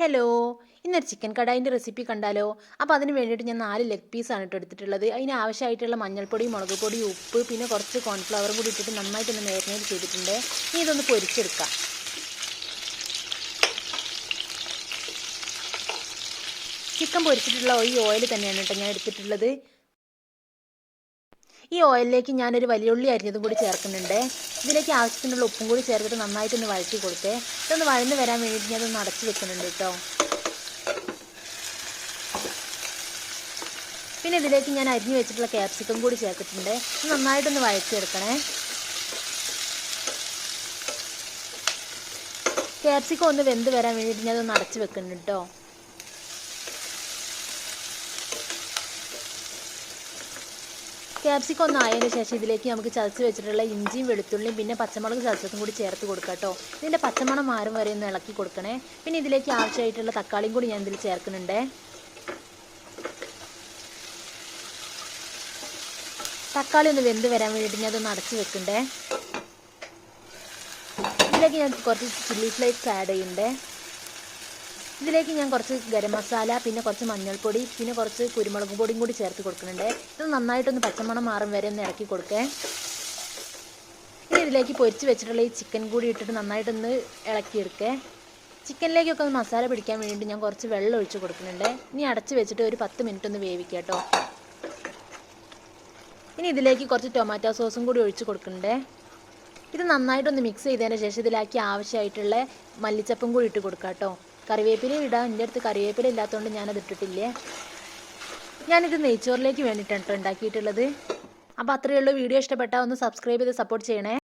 Hello, ഇന്നൊരു chicken കടായിൻ്റെ recipe കണ്ടാലോ? അപ്പോൾ അതിന് വേണ്ടിയിട്ട് ഞാൻ 4 ലെഗ് പീസാണ് എടുത്തിട്ടുള്ളത്. അതിന് ആവശ്യമായിട്ടുള്ള മഞ്ഞൾപ്പൊടി, മുളക് പൊടി, ഉപ്പ്, പിന്നെ കുറച്ച് കോൺഫ്ലവറും കൂടി ഇട്ടിട്ട് നന്നായിട്ടൊന്ന് മാരിനേറ്റ് ചെയ്തിട്ടുണ്ട്. ഇനി ഇതൊന്ന് പൊരിച്ചെടുക്കാം. ചിക്കൻ പൊരിച്ചിട്ടുള്ള ഈ ഓയിൽ തന്നെയാണ് കേട്ടോ ഞാൻ എടുത്തിട്ടുള്ളത്. ഈ ഓയിലിലേക്ക് ഞാനൊരു വലിയുള്ളി അരിഞ്ഞതും കൂടി ചേർക്കുന്നുണ്ട്. ഇതിലേക്ക് ആവശ്യത്തിനുള്ള ഉപ്പും കൂടി ചേർത്തിട്ട് നന്നായിട്ടൊന്ന് വഴറ്റി കൊടുത്തേ. ഇതൊന്ന് വഴന്ന് വരാൻ വേണ്ടിയിട്ട് ഞാനൊന്ന് അടച്ച് വെക്കുന്നുണ്ട് കേട്ടോ. പിന്നെ ഇതിലേക്ക് ഞാൻ അരിഞ്ഞു വെച്ചിട്ടുള്ള ക്യാപ്സിക്കം കൂടി ചേർത്തിട്ടുണ്ട്. നന്നായിട്ടൊന്ന് വഴറ്റിയെടുക്കണേ. ക്യാപ്സിക്കം ഒന്ന് വെന്ത് വരാൻ വേണ്ടിയിട്ട് ഞാനതൊന്ന് അടച്ച് വെക്കുന്നുണ്ട് കേട്ടോ. ക്യാപ്സിക്കം ഒന്ന് ആയതിനു ശേഷം ഇതിലേക്ക് നമുക്ക് ചതച്ച് വെച്ചിട്ടുള്ള ഇഞ്ചിയും വെളുത്തുള്ളിയും പിന്നെ പച്ചമുളക് ചതച്ചതും കൂടി ചേർത്ത് കൊടുക്കാം കേട്ടോ. ഇതിൻ്റെ പച്ചമണം മാറും വരെ ഒന്ന് ഇളക്കി കൊടുക്കണേ. പിന്നെ ഇതിലേക്ക് ആവശ്യമായിട്ടുള്ള തക്കാളിയും കൂടി ഞാൻ ഇതിൽ ചേർക്കുന്നുണ്ട്. തക്കാളി ഒന്ന് വെന്ത് വരാൻ വേണ്ടിയിട്ട് ഞാൻ അതൊന്ന് അടച്ച് വെക്കണ്ടേ. ഇതിലേക്ക് ഞാൻ കുറച്ച് ചില്ലി ഫ്ലേക്സ് ആഡ് ചെയ്യുന്നുണ്ട്. ഇതിലേക്ക് ഞാൻ കുറച്ച് ഗരം മസാല, പിന്നെ കുറച്ച് മഞ്ഞൾപ്പൊടി, പിന്നെ കുറച്ച് കുരുമുളക് പൊടിയും കൂടി ചേർത്ത് കൊടുക്കുന്നുണ്ട്. ഇത് നന്നായിട്ടൊന്ന് പച്ചമണം മാറും വരെ ഒന്ന് ഇളക്കി കൊടുക്കേ. ഇനി ഇതിലേക്ക് പൊരിച്ച് വെച്ചിട്ടുള്ള ഈ ചിക്കൻ കൂടി ഇട്ടിട്ട് നന്നായിട്ടൊന്ന് ഇളക്കിയെടുക്കേ. ചിക്കനിലേക്കൊക്കെ ഒന്ന് മസാല പിടിക്കാൻ വേണ്ടിയിട്ട് ഞാൻ കുറച്ച് വെള്ളം ഒഴിച്ച് കൊടുക്കുന്നുണ്ട്. ഇനി അടച്ച് വെച്ചിട്ട് ഒരു 10 മിനിറ്റ് ഒന്ന് വേവിക്കാം കേട്ടോ. ഇനി ഇതിലേക്ക് കുറച്ച് ടൊമാറ്റോ സോസും കൂടി ഒഴിച്ച് കൊടുക്കുന്നുണ്ട്. ഇത് നന്നായിട്ടൊന്ന് മിക്സ് ചെയ്തതിന് ശേഷം ഇതിലേക്ക് ആവശ്യമായിട്ടുള്ള മല്ലിച്ചപ്പും കൂടി ഇട്ട് കൊടുക്കാം കേട്ടോ. കറിവേപ്പില ഇടാം. എൻ്റെ അടുത്ത് കറിവേപ്പില ഇല്ലാത്തതുകൊണ്ട് ഞാനത് ഇട്ടിട്ടില്ലേ. ഞാനിത് നെയ്ച്ചോറിലേക്ക് വേണ്ടിയിട്ടാണ് കേട്ടോ ഉണ്ടാക്കിയിട്ടുള്ളത്. അപ്പോൾ അത്രയേ ഉള്ളൂ. വീഡിയോ ഇഷ്ടപ്പെട്ടാൽ ഒന്ന് സബ്സ്ക്രൈബ് ചെയ്ത് സപ്പോർട്ട് ചെയ്യണേ.